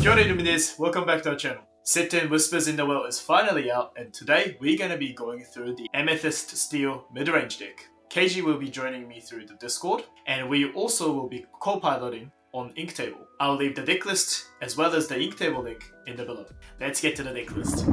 Kia ora Illuminators, welcome back to our channel. Sit in Whispers in the Well is finally out, and today we're going to be going through the Amethyst Steel mid-range deck. Keiji will be joining me through the Discord, and we also will be co-piloting on Inktable. I'll leave the deck list as well as the Inktable link in the below. Let's get to the deck list.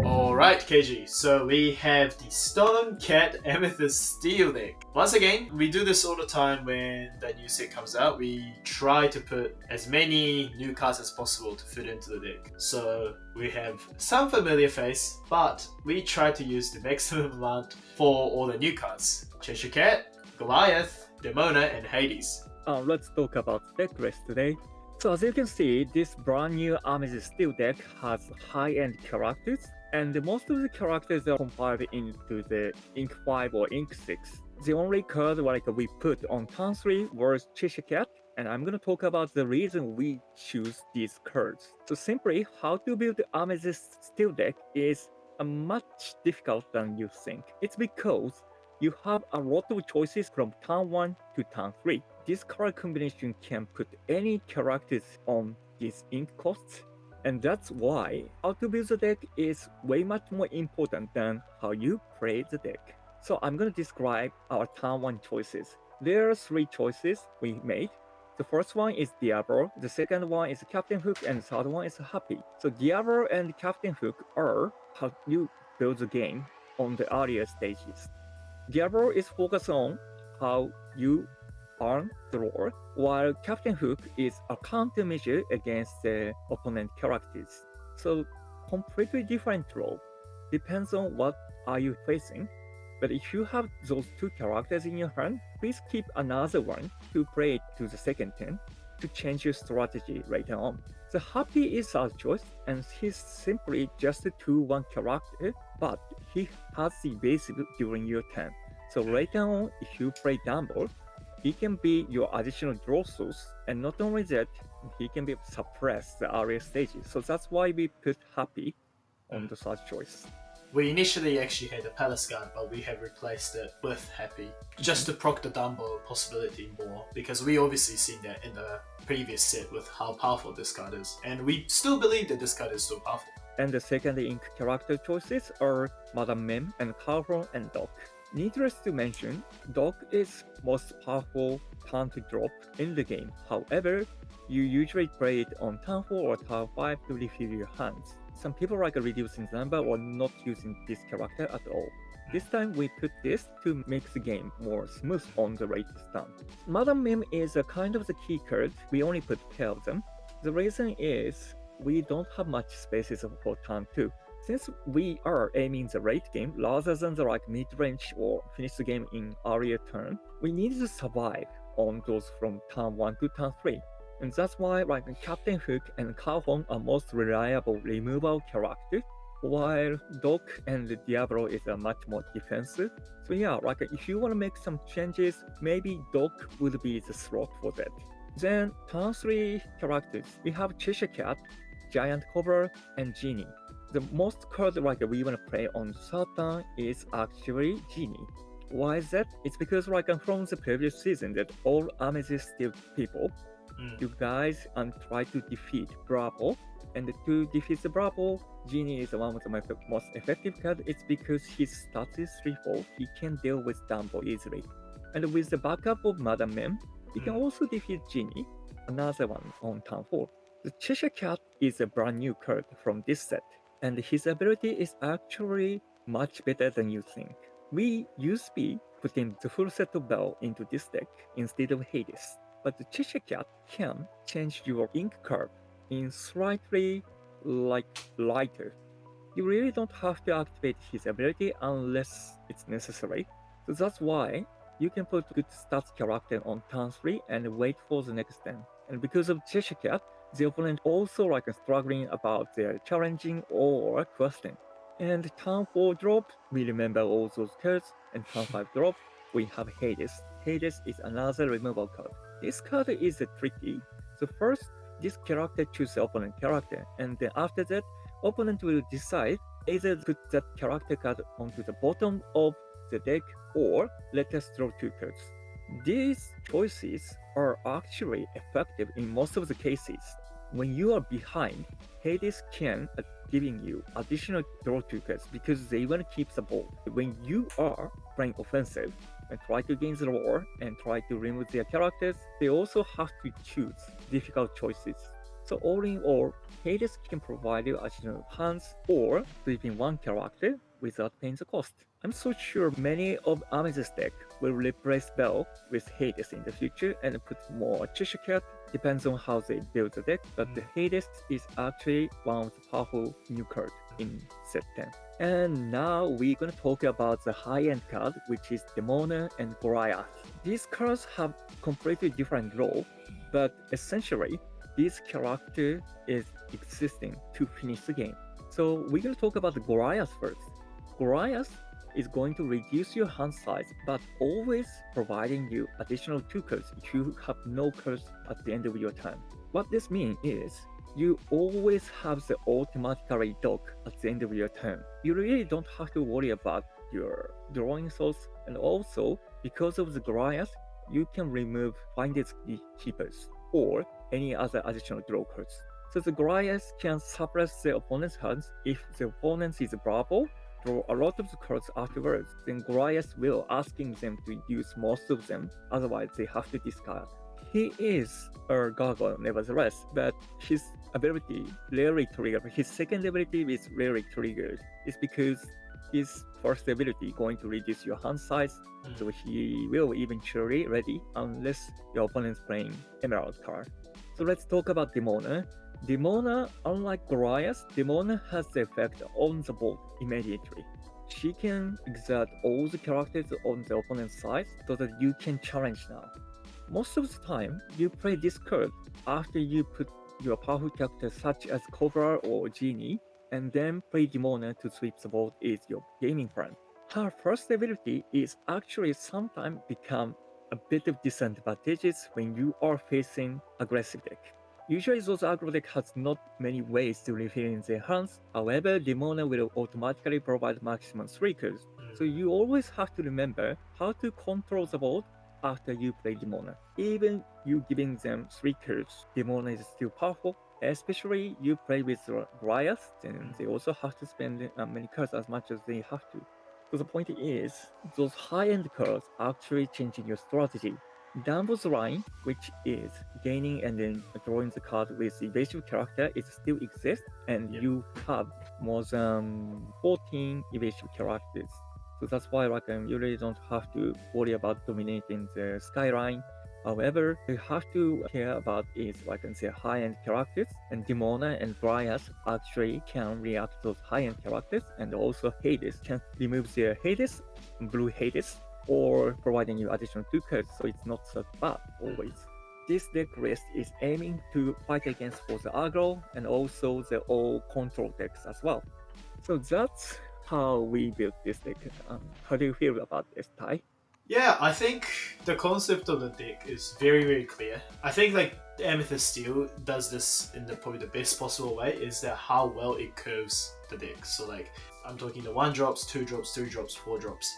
Alright Keiji, so we have the Stone Cat Amethyst Steel deck. Once again, we do this all the time when the new set comes out. We try to put as many new cards as possible to fit into the deck. So we have some familiar face, but we try to use the maximum amount for all the new cards. Cheshire Cat, Goliath, Demona, and Hades. Let's talk about deck list today. So as you can see, this brand new Amethyst Steel deck has high-end characters, and most of the characters are compiled into the Ink 5 or Ink 6. The only card we put on turn 3 was Cheshire Cat, and I'm gonna talk about the reason we choose these cards. So simply, how to build the Amethyst Steel deck is much difficult than you think. It's because you have a lot of choices from turn 1 to turn 3. This card combination can put any characters on these ink costs, and that's why how to build the deck is way much more important than how you play the deck. So I'm gonna describe our turn 1 choices. There are 3 choices we made. The first one is Diablo, the second one is Captain Hook, and the third one is Happy. So Diablo and Captain Hook are how you build the game on the earlier stages. Diablo is focused on how you earn the lore, while Captain Hook is a countermeasure against the opponent characters. So completely different role. Depends on what are you facing. But if you have those 2 characters in your hand, please keep another one to play it to the second turn to change your strategy later on. The Happy is our choice, and he's simply just a 2-1 character, but he has the base during your turn. So later on, if you play Dumble, he can be your additional draw source, and not only that, he can be suppressed the earlier stages. So that's why we put Happy on the third choice. We initially actually had a Palace Guard, but we have replaced it with Happy, just to proc the Dumbo possibility more, because we obviously seen that in the previous set with how powerful this card is, and we still believe that this card is still powerful. And the second ink character choices are Madame Mim and Carlton and Doc. Needless to mention, Doc is most powerful turn to drop in the game. However, you usually play it on turn 4 or turn 5 to refill your hands. Some people like reducing the number or not using this character at all. This time we put this to make the game more smooth on the latest turn. Madame Mim is a kind of the key card. We only put pair of them. The reason is we don't have much spaces for turn 2. Since we are aiming the late game rather than the mid-range or finish the game in earlier turn, we need to survive on those from turn 1 to turn 3. And that's why Captain Hook and Carlton are most reliable removal characters, while Doc and Diablo is a much more defensive. So yeah, if you want to make some changes, maybe Doc would be the slot for that. Then turn 3 characters, we have Cheshire Cat, Giant Cobra, and Genie. The most card we want to play on Satan is actually Genie. Why is that? It's because from the previous season that all Amethyst Steel people, you guys try to defeat Bravo, and to defeat the Bravo, Genie is one of the most effective cards. It's because his stats is 3-4, he can deal with Dumbo easily. And with the backup of Madame Mim, you can also defeat Genie, another one on turn 4. The Cheshire Cat is a brand new card from this set, and his ability is actually much better than you think. We used to be putting the full set of Bell into this deck instead of Hades, but the Cheshire Cat can change your ink curve in slightly lighter. You really don't have to activate his ability unless it's necessary. So that's why you can put good stats character on turn 3 and wait for the next turn. And because of Cheshire Cat, the opponent also struggling about their challenging or questing. And turn 4 drop, we remember all those cards, and turn 5 drop, we have Hades. Hades is another removal card. This card is tricky. So first, this character chooses opponent character, and then after that, opponent will decide either put that character card onto the bottom of the deck or let us draw 2 cards. These choices are actually effective in most of the cases. when you are behind, Hades can giving you additional draw tokens because they want to keep the ball. When you are playing offensive and try to gain the lore and try to remove their characters, they also have to choose difficult choices. So all in all, Hades can provide you additional hands or sweeping one character without paying the cost. I'm so sure many of Amethyst deck will replace Bell with Hades in the future and put more Cheshire Cat. Depends on how they build the deck, but the Hades is actually one of the powerful new cards in set 10. And now we're gonna talk about the high-end card, which is Demona and Goliath. These cards have completely different role, but essentially, this character is existing to finish the game. So we're gonna talk about the Goliath first. Goliath is going to reduce your hand size, but always providing you additional 2 cards if you have no cards at the end of your turn. What this means is, you always have the automatically dock at the end of your turn. You really don't have to worry about your drawing source, and also, because of the Goliath, you can remove Finders Keepers or any other additional draw cards. So the Goliath can suppress the opponent's hands if the opponent is Bravo, draw a lot of the cards afterwards, then Goliath will asking them to use most of them, otherwise they have to discard. He is a gargoyle nevertheless, but his ability rarely triggered. His second ability is rarely triggered. It's because his first ability going to reduce your hand size, so he will eventually ready unless your opponent's playing Emerald card. So let's talk about Demona. Demona, unlike Goliath, Demona has the effect on the board immediately. She can exert all the characters on the opponent's side so that you can challenge now. Most of the time, you play this card after you put your powerful characters such as Cobra or Genie, and then play Demona to sweep the board is your gaming plan. Her first ability is actually sometimes become a bit of disadvantageous when you are facing aggressive deck. Usually those aggro deck has not many ways to refill in their hands, however Demona will automatically provide maximum 3 cards, so you always have to remember how to control the board after you play Demona. Even you giving them 3 cards, Demona is still powerful, especially you play with Goliath, then they also have to spend many cards as much as they have to. So the point is, those high-end cards are actually changing your strategy. Dumble's line, which is gaining and then drawing the card with evasive character, it still exists, and you have more than 14 evasive characters. So that's why you really don't have to worry about dominating the skyline. However, you have to care about is high-end characters, and Demona and Goliath actually can react to those high-end characters, and also Hades can remove their Hades, blue Hades, or providing you additional 2 cards, so it's not so bad always. This deck list is aiming to fight against both the aggro and also the all control decks as well. So that's how we built this deck. How do you feel about this, Tai? Yeah, I think the concept of the deck is very, very clear. I think the Amethyst Steel does this in probably the best possible way, is that how well it curves the deck. So I'm talking the 1 drops, 2 drops, 3 drops, 4 drops.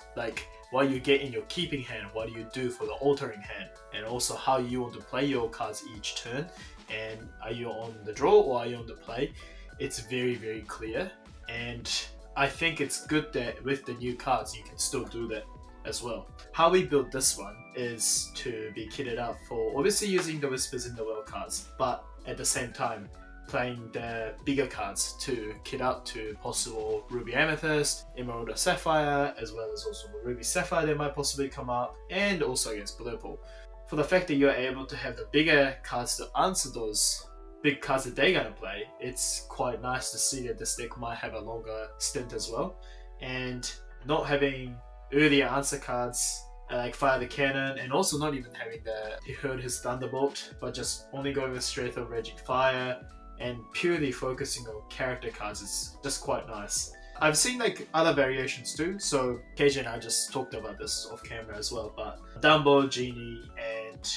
What you get in your keeping hand, what do you do for the altering hand, and also how you want to play your cards each turn, and are you on the draw or are you on the play? It's very, very clear, and I think it's good that with the new cards you can still do that as well. How we built this one is to be kitted up for obviously using the Whispers in the Well cards, but at the same time playing the bigger cards to kit up to possible Ruby Amethyst, Emerald or Sapphire, as well as also Ruby Sapphire that might possibly come up, and also against Blue Pool. For the fact that you're able to have the bigger cards to answer those big cards that they're gonna play, it's quite nice to see that this deck might have a longer stint as well. And not having earlier answer cards like Fire the Cannon, and also not even having he heard his Thunderbolt, but just only going with straight up Raging Fire and purely focusing on character cards is just quite nice. I've seen other variations too, so KJ and I just talked about this off camera as well, but Dumbo, Genie, and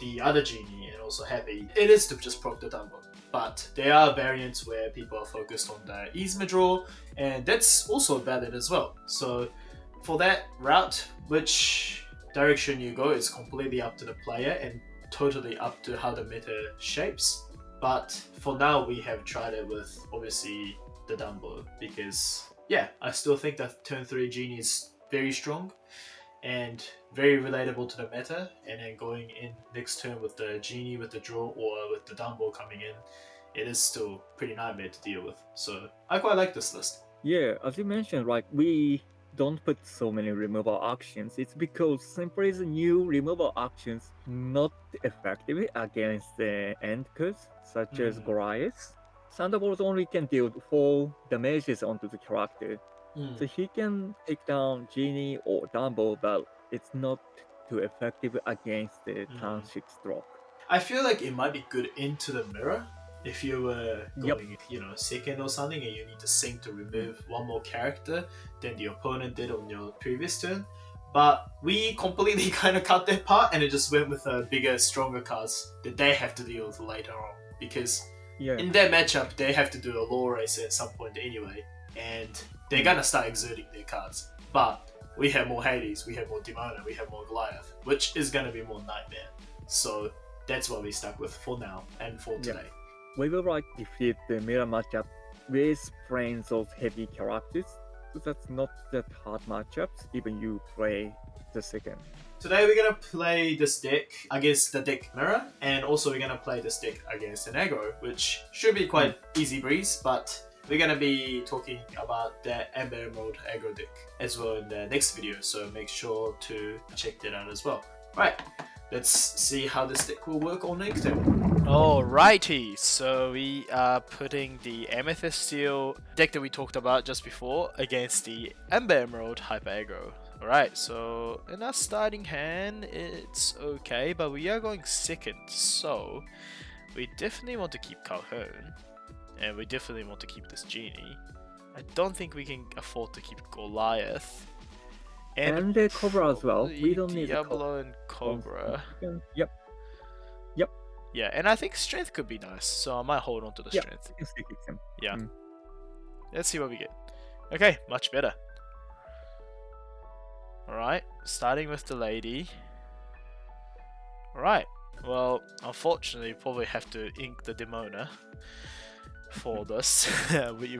the other Genie, and also Happy, it is to just proc the Dumbo. But there are variants where people are focused on the Easema draw, and that's also valid as well. So for that route, which direction you go is completely up to the player and totally up to how the meta shapes. but for now we have tried it with obviously the Dumbo because yeah, I still think that turn 3 Genie is very strong and very relatable to the meta, and then going in next turn with the Genie with the draw or with the Dumbo coming in, it is still pretty nightmare to deal with. So I quite like this list. Yeah, as you mentioned, like we don't put so many removal actions. It's because simply the new removal actions not effective against the end cards, such as Goliath. Thunderbolt only can deal 4 damages onto the character. So he can take down Genie or Dumbo, but it's not too effective against the turn 6 drop. I feel like it might be good into the mirror if you were Yep. going, second or something, and you need to sync to remove one more character than the opponent did on your previous turn. But we completely kind of cut that part, and it just went with bigger, stronger cards that they have to deal with later on. Because in their matchup, they have to do a law race at some point anyway, and they're gonna start exerting their cards. But we have more Hades, we have more Demona, we have more Goliath, which is gonna be more Nightmare. So that's what we stuck with for now and for today. We will defeat the mirror matchup with playing those heavy characters. So that's not that hard matchups, even you play the second. Today we're gonna play this deck against the deck mirror, and also we're gonna play this deck against an aggro, which should be quite easy breeze, but we're gonna be talking about the Amber Emerald aggro deck as well in the next video, so make sure to check that out as well. Right, let's see how this deck will work on next table. Alrighty, so we are putting the Amethyst Steel deck that we talked about just before against the Amber Emerald Hyper Aggro. Alright, so in our starting hand, it's okay, but we are going second, so we definitely want to keep Calhoun, and we definitely want to keep this Genie. I don't think we can afford to keep Goliath. And the Cobra as well. We don't need Diablo and Cobra. Yep. Yeah, and I think strength could be nice, so I might hold on to the strength. Yeah. Let's see what we get. Okay, much better. Alright, starting with the lady. Alright, well, unfortunately, probably have to ink the Demona for this. we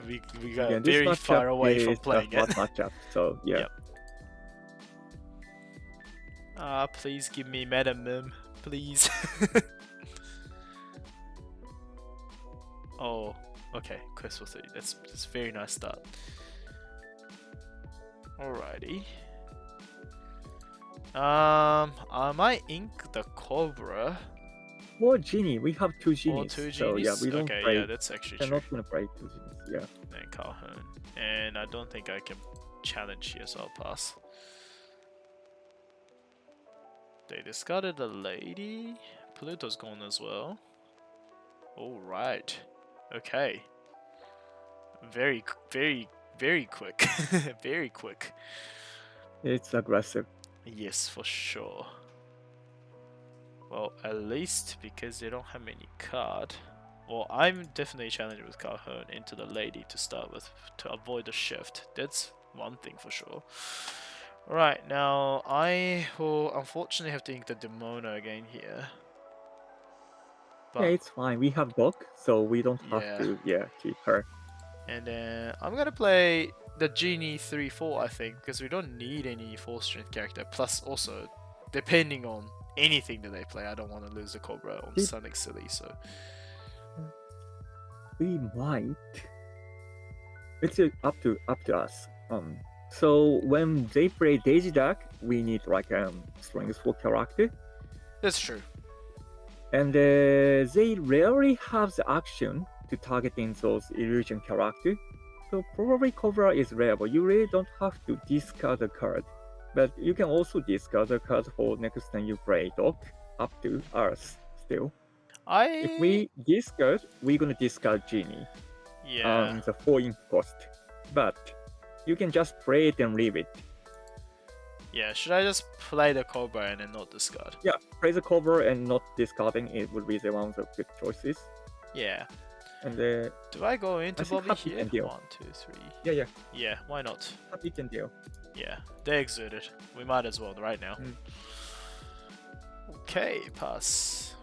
got very far away from playing it. Matchup, so yeah. Yep. Please give me Madam Mim, please. Oh, okay, quest for 30. That's a very nice start. Alrighty. I might ink the Cobra. Or Genie. We have 2 Genies. Or 2 Genies? So yeah, we don't play. Yeah, that's actually true. We're not gonna play 2 Genies, yeah. And Calhoun. And I don't think I can challenge here, so I'll pass. They discarded the lady. Pluto's gone as well. Alright. Okay. Very quick. Very quick. It's aggressive. Yes, for sure. Well, at least because they don't have any card. Well, I'm definitely challenging with Calhoun into the lady to start with to avoid the shift. That's one thing for sure. Alright, now I will unfortunately have to ink the Demona again here. But yeah, it's fine. We have Doc, so we don't have to keep her. And then I'm gonna play the Genie 3-4, I think, because we don't need any 4-strength character. Plus, also, depending on anything that they play, I don't want to lose the Cobra on something silly, so... We might. It's up to us. So when they play Daisy Duck, we need like strength for character. That's true. And they rarely have the action to targeting those illusion character. So probably Cobra is rare, but you really don't have to discard a card. But you can also discard a card for next time you play Doc, up to us still. If we discard, we're gonna discard Genie. Yeah. The 4 ink cost. But you can just play it and leave it. Yeah, should I just play the Cobra and then not discard? Yeah, play the Cobra and not discarding it would be the one of the good choices. Yeah. And do I go into Bobby here? 1, 2, 3. Yeah. Yeah, why not? Happy can deal. Yeah, they exerted. We might as well right now. Okay, pass.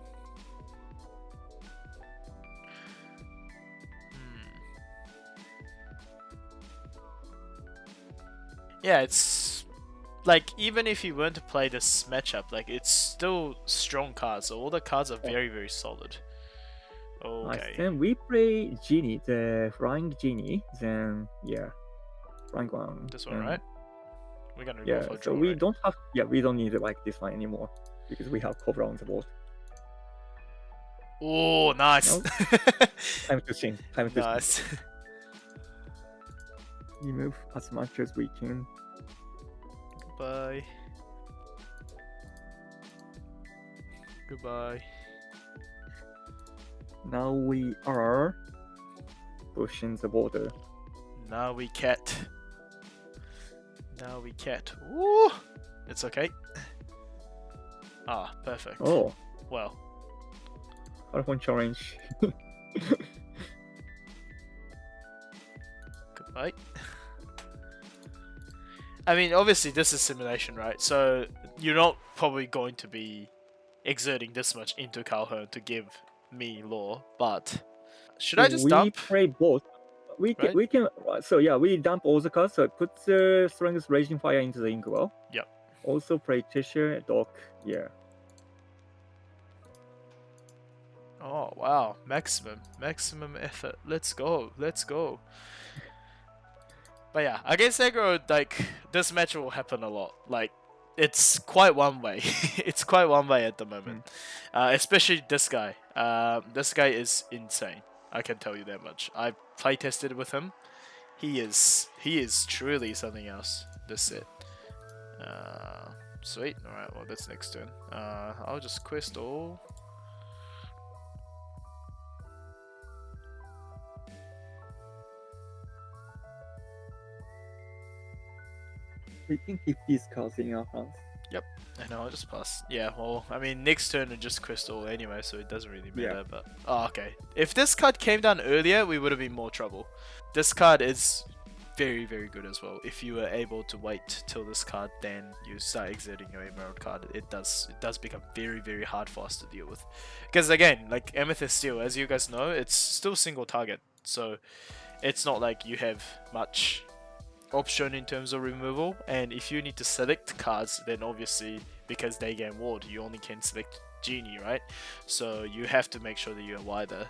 Yeah, it's like even if you weren't to play this matchup, like it's still strong cards. So all the cards are very, very solid. Nice. Okay. Then we play Genie, the flying Genie. Then yeah, flying one. This one, right? We're gonna Yeah. go for a So draw, we right? don't have. Yeah, we don't need it like this one anymore because we have Cobra on the board. Oh, nice. No? Time to sing. Time to sing. Nice. We move as much as we can. Goodbye. Goodbye. Now we are pushing the border. Now we cat. Now we cat. Ooh! It's okay. Ah, perfect. Oh, Well, Carbon challenge. goodbye. I mean, obviously this is simulation, right? So you're not probably going to be exerting this much into Calhoun to give me law, but should I just we dump? play both. We can, Right? we can. So yeah, we dump all the cards. So put the Strength Raging Fire into the Inkwell. Yep. Also play Cheshire Dock. Yeah. Oh wow, maximum effort. Let's go. But yeah, against Aggro, like this match will happen a lot. Like it's quite one way. It's quite one way at the moment. Especially this guy. This guy is insane. I can tell you that much. I play tested with him. He is truly something else. This set. Sweet. All right. Well, that's next turn. I'll just quest all. We can keep these cards in our hands. I know, I'll just pass. Yeah, well, I mean, next turn it just crystal anyway, so it doesn't really matter, Yeah. but... Oh, okay. If this card came down earlier, we would have been more trouble. This card is very, very good as well. If you were able to wait till this card, then you start exerting your Emerald card, it does become very, very hard for us to deal with. Because again, like Amethyst Steel, as you guys know, it's still single target, so it's not like you have much option in terms of removal, and if you need to select cards, then obviously because they gain ward, you only can select Genie, right? So you have to make sure that you're wider.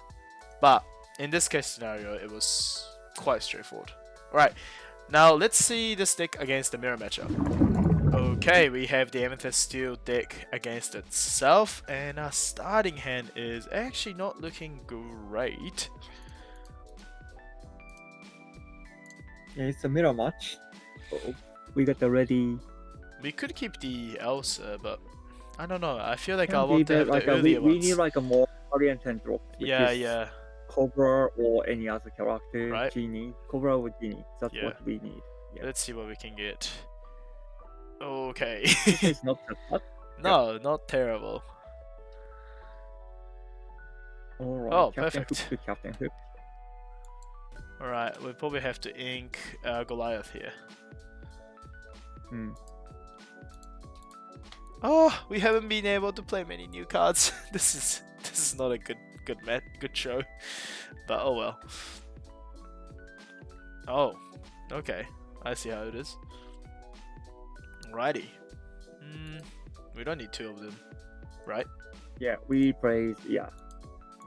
But in this case scenario, it was quite straightforward. Alright, now let's see this deck against the mirror matchup. Okay, we have the Amethyst Steel deck against itself, and our starting hand is actually not looking great. Yeah, it's a mirror match. So we got the ready. We could keep the Elsa, but I don't know. I feel like Can I want to be have like the we earlier need ones. like a more oriented drop. Which Yeah, is yeah. Cobra or any other character. Right. Genie. Cobra or Genie. That's Yeah. what we need. Yeah. Let's see what we can get. Okay. It's not that bad. No, not terrible. Alright. Oh, Captain perfect. Hook to Captain Hook. Alright, we probably have to ink Goliath here. Hmm. Oh, we haven't been able to play many new cards. This is not a good show. But oh well. Oh, okay. I see how it is. Alrighty. We don't need two of them, right? Yeah, we play. Yeah,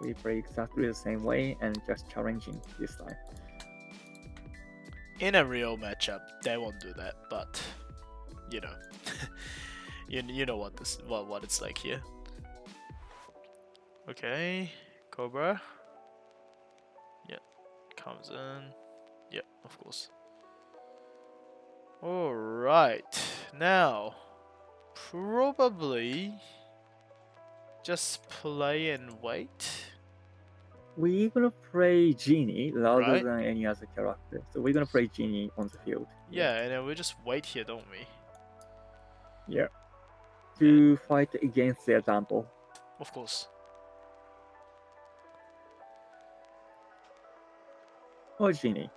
we play exactly the same way and just challenging this time. In a real matchup, they won't do that, but you know, you know what what it's like here. Okay, Cobra. Yep, comes in. Yep, of course. All right, now probably just play and wait. We're gonna play Genie rather Right. than any other character. So we're gonna play Genie on the field. Yeah, and then we just wait here, don't we? Yeah. To fight against their Dumble. Of course. Or Genie.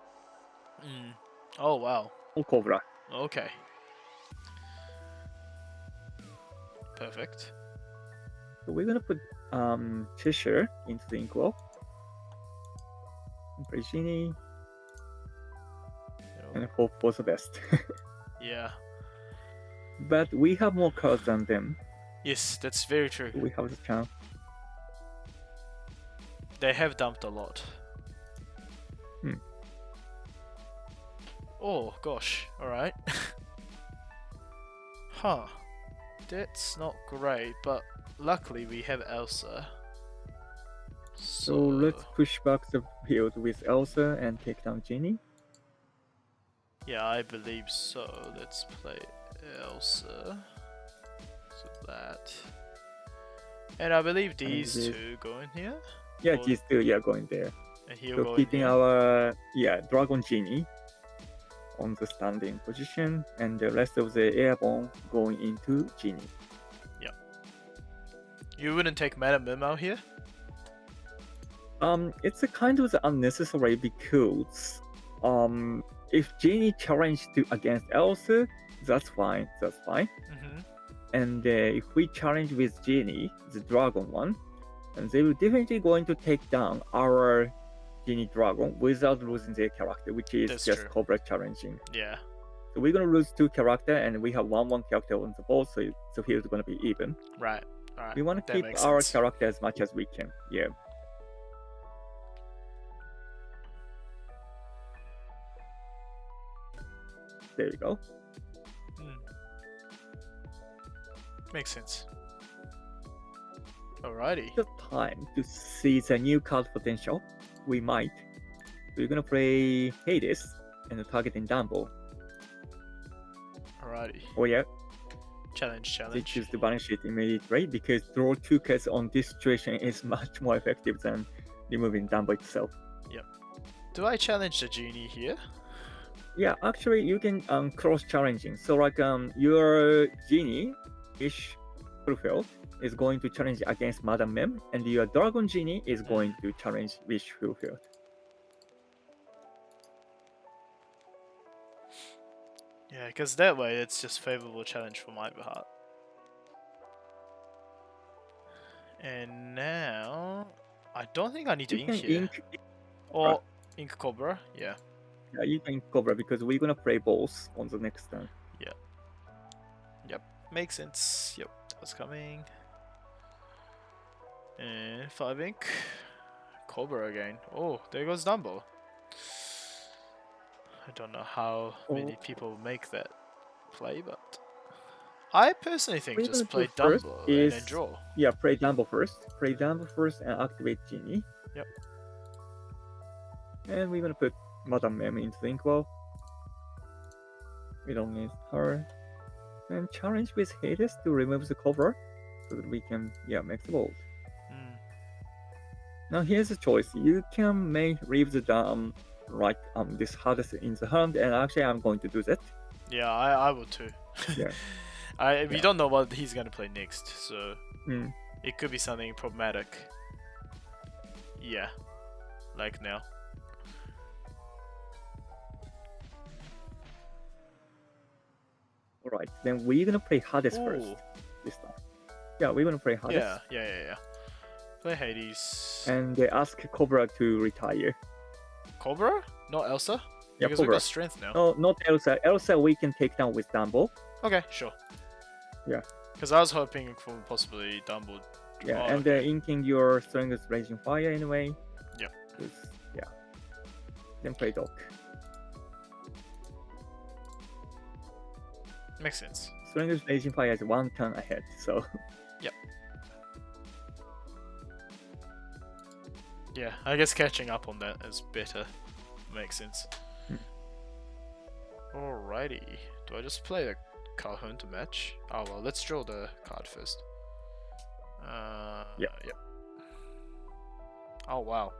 Oh wow. Or Cobra. Okay. Perfect. So we're gonna put Cheshire into the Inkwell. And play Genie and hope for the best. Yeah. But we have more cards than them. Yes, that's very true. We have the chance. They have dumped a lot. Oh gosh, alright. Huh. That's not great, but luckily we have Elsa. So let's push back the field with Elsa and take down Genie. Yeah, I believe so. Let's play Elsa. So that. And I believe these two go in here. Yeah, Or- these two, yeah, going there. And he'll So go keeping in here. our Dragon Genie on the standing position, and the rest of the airborne going into Genie. You wouldn't take Madame Mim out here? It's a kind of unnecessary because if Genie challenged against Elsa, that's fine. Mm-hmm. And if we challenge with Genie, the dragon one, and they will definitely going to take down our Genie dragon without losing their character, which is That's just true. Cobra challenging. Yeah. So we're gonna lose 2 characters, and we have one character on the board, so the field is gonna be even. Right. Alright. We want to that keep makes our sense. character as much as we can. Yeah. There we go. Makes sense. Alrighty. The time to see the new card potential. We might. We're gonna play Hades and targeting Dumbo. Alrighty. Oh yeah, Challenge. they choose to banish it immediately because draw 2 cards on this situation is much more effective than removing Dumbo itself. Do I challenge the genie here? Yeah, actually you can cross challenging. So like your Genie wish fulfilled is going to challenge against Madame Mem, and your Dragon Genie is going to challenge wish fulfilled. Yeah, because that way it's just favorable challenge for my behalf. And now I don't think I need to You ink can here. ink. Or ink Cobra, yeah. Yeah, you can Cobra because we're gonna play both on the next turn. Makes sense. Yep, that was coming. And 5 ink. Cobra again. Oh, there goes Dumbo. I don't know how many people make that play, but I personally think What we're just gonna play do first Dumbo and then is- draw. Yeah, play Dumbo first. Play Dumbo first and activate Genie. Yep. And we're gonna put Madame Mem into the Inkwell. We don't need her. And challenge with Hades to remove the cover so that we can make the balls. Now here's the choice. You can leave the this Hades in the hand, and actually I'm going to do that. Yeah, I would too. Yeah. We Yeah. don't know what he's gonna play next, so Mm. it could be something problematic. Yeah, like now. Alright, then we're gonna play Hades Ooh. first this time. Yeah, we're gonna play Hades. Yeah. Play Hades. And they ask Cobra to retire. Cobra? Not Elsa? Yeah, Because we Cobra. got strength now. No, not Elsa. Elsa we can take down with Dumbo. Okay, sure. Yeah. Because I was hoping for possibly Dumbo. Yeah, Oh, and okay. inking your Strongest Raging Fire anyway. Yep. Yeah. Then play Dock. Makes sense. Strongest Raging Fire is 1 turn ahead, so Yeah, I guess catching up on that is better. Makes sense. Alrighty. Do I just play the Calhoun to match? Oh well, let's draw the card first. Yep. Yep. Oh wow.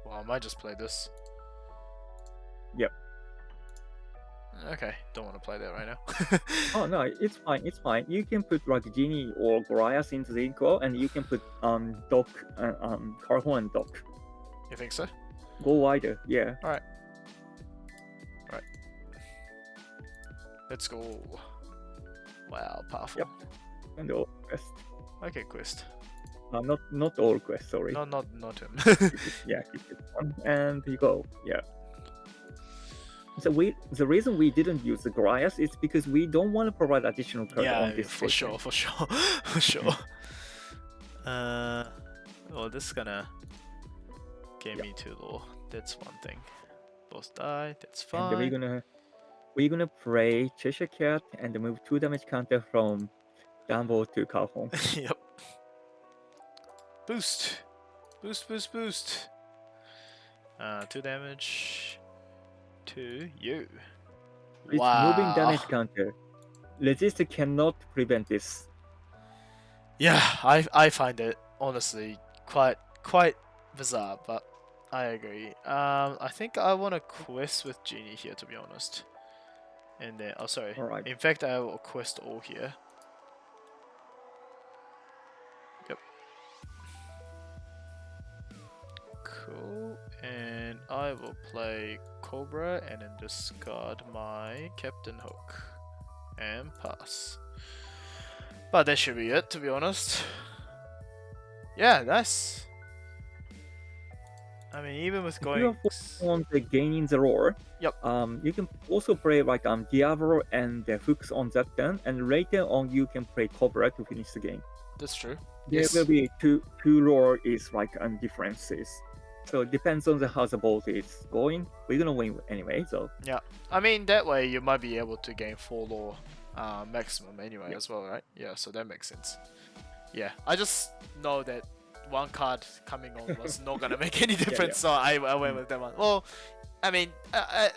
Well, I might just play this. Yep. Okay, don't want to play that right now. oh no, it's fine. You can put like Genie or Goliath into the Inkwell, and you can put Dock, Carhorn and Dock. You think so? Go wider, yeah. Let's go. Wow, powerful. Yep. And all quest. Okay, quest. Not all quest, sorry. No, not him. Yeah, keep it on, and you go. Yeah. The reason we didn't use the Goliath is because we don't want to provide additional cards Yeah, on this for sure, for sure, for sure. Well, this is gonna get me to lore. That's one thing. Both die. That's And fine. we're gonna play Cheshire Cat and move 2 damage counter from Dumbo to Calhoun. Yep. Boost. Boost, boost, boost. 2 damage to you. It's moving damage counter. Resist cannot prevent this. Yeah, I find it honestly quite bizarre, but I agree. I think I want to quest with Genie here, to be honest. And then, oh sorry. Alright. In fact, I will quest all here. Yep. Cool. And I will play Cobra and then discard my Captain Hook and pass. But that should be it, to be honest. Yeah, nice. I mean, even with going on the gaining the roar, yep. You can also play like Diablo and the hooks on that turn, and later on you can play Cobra to finish the game. That's true. There will be two roar is like differences. So it depends on how the boat is going. We're gonna win anyway, so yeah. I mean that way you might be able to gain 4 lore maximum anyway as well, right? Yeah, so that makes sense. Yeah, I just know that one card coming on was not gonna make any difference, so I went with that one. Well, I mean,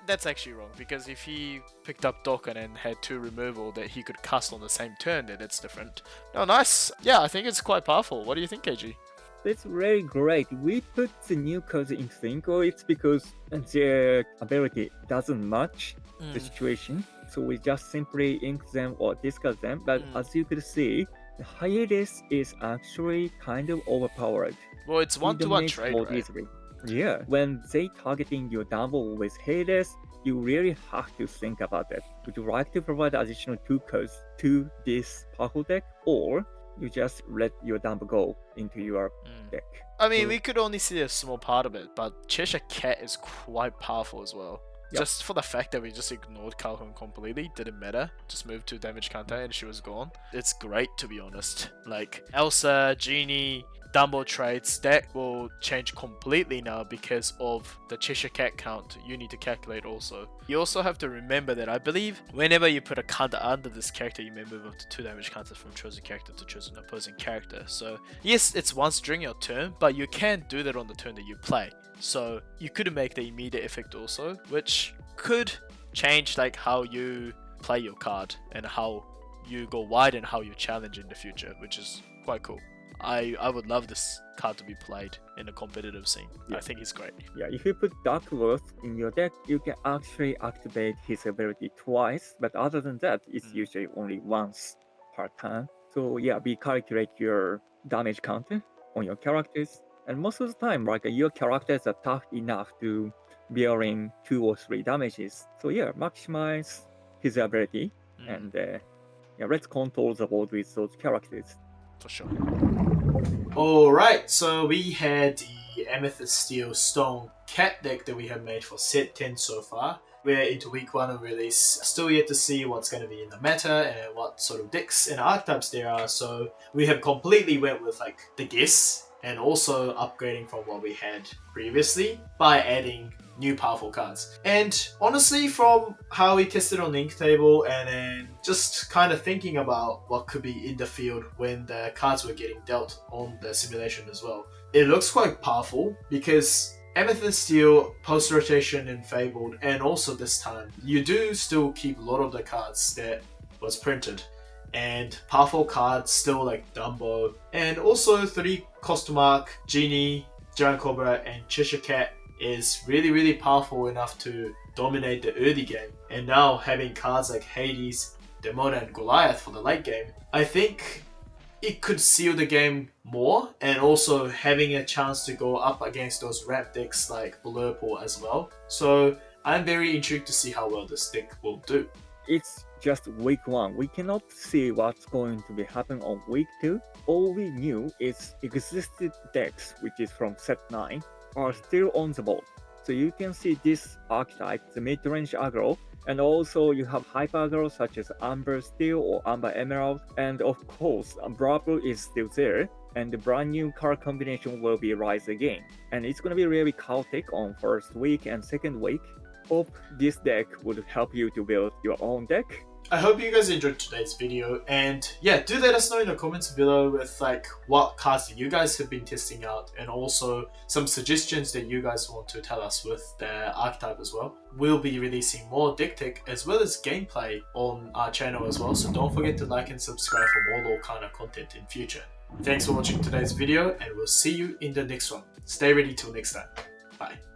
that's actually wrong, because if he picked up Dokkan and had 2 removal that he could cast on the same turn, then it's different. No, nice. Yeah, I think it's quite powerful. What do you think, KG? It's very great. We put the new cards into the Inkwell. It's because their ability doesn't match the situation, so we just simply ink them or discard them. But as you could see, the hiatus is actually kind of overpowered. Well, it's 1-to-1 trade, right? Easily. Yeah, when they targeting your double with hiatus, you really have to think about it. Would you like to provide additional 2 cards to this powerful deck, or you just let your dump go into your deck? I mean, we could only see a small part of it, but Cheshire Cat is quite powerful as well. Yep. Just for the fact that we just ignored Calhoun completely, didn't matter. Just moved to damage counter and she was gone. It's great, to be honest. Like, Elsa, Genie, Dumbo trades, that will change completely now because of the Cheshire Cat count you need to calculate also. You also have to remember that I believe whenever you put a counter under this character, you may move up to 2 damage counters from chosen character to chosen opposing character. So yes, it's once during your turn, but you can do that on the turn that you play. So you could make the immediate effect also, which could change like how you play your card and how you go wide and how you challenge in the future, which is quite cool. I would love this card to be played in a competitive scene. Yeah. I think he's great. Yeah, if you put Dark Worth in your deck, you can actually activate his ability twice, but other than that, it's usually only once per turn. So yeah, we calculate your damage counter on your characters, and most of the time, like your characters are tough enough to bearing 2 or 3 damages. So yeah, maximize his ability, and yeah, let's control the board with those characters. For sure. Alright, so we had the Amethyst Steel Stone Cat deck that we have made for set 10 so far. We're into week 1 of release, still yet to see what's going to be in the meta and what sort of decks and archetypes there are, so we have completely went with like the guess and also upgrading from what we had previously by adding new powerful cards. And honestly, from how we tested on the ink table and then just kind of thinking about what could be in the field when the cards were getting dealt on the simulation as well, it looks quite powerful because Amethyst Steel, post-rotation and Fabled, and also this time, you do still keep a lot of the cards that was printed. And powerful cards still like Dumbo, and also 3 cost mark, Genie, Giant Cobra, and Cheshire Cat is really powerful enough to dominate the early game. And now having cards like Hades, Demona, and Goliath for the late game, I think it could seal the game more, and also having a chance to go up against those ramp decks like Blurple as well. So I'm very intrigued to see how well this deck will do. It's just week 1. We cannot see what's going to be happening on week 2. All we knew is existed decks, which is from set 9, are still on the board. So you can see this archetype, the mid-range aggro, and also you have hyper aggro such as Amber Steel or Amber Emerald, and of course Bravo is still there, and the brand new card combination will be Rise Again. And it's gonna be really chaotic on first week and second week. Hope this deck would help you to build your own deck. I hope you guys enjoyed today's video, and yeah, do let us know in the comments below with like what cards that you guys have been testing out, and also some suggestions that you guys want to tell us with the archetype as well. We'll be releasing more deck tech as well as gameplay on our channel as well, so don't forget to like and subscribe for more Lorcana content in future. Thanks for watching today's video, and we'll see you in the next one. Stay ready till next time. Bye.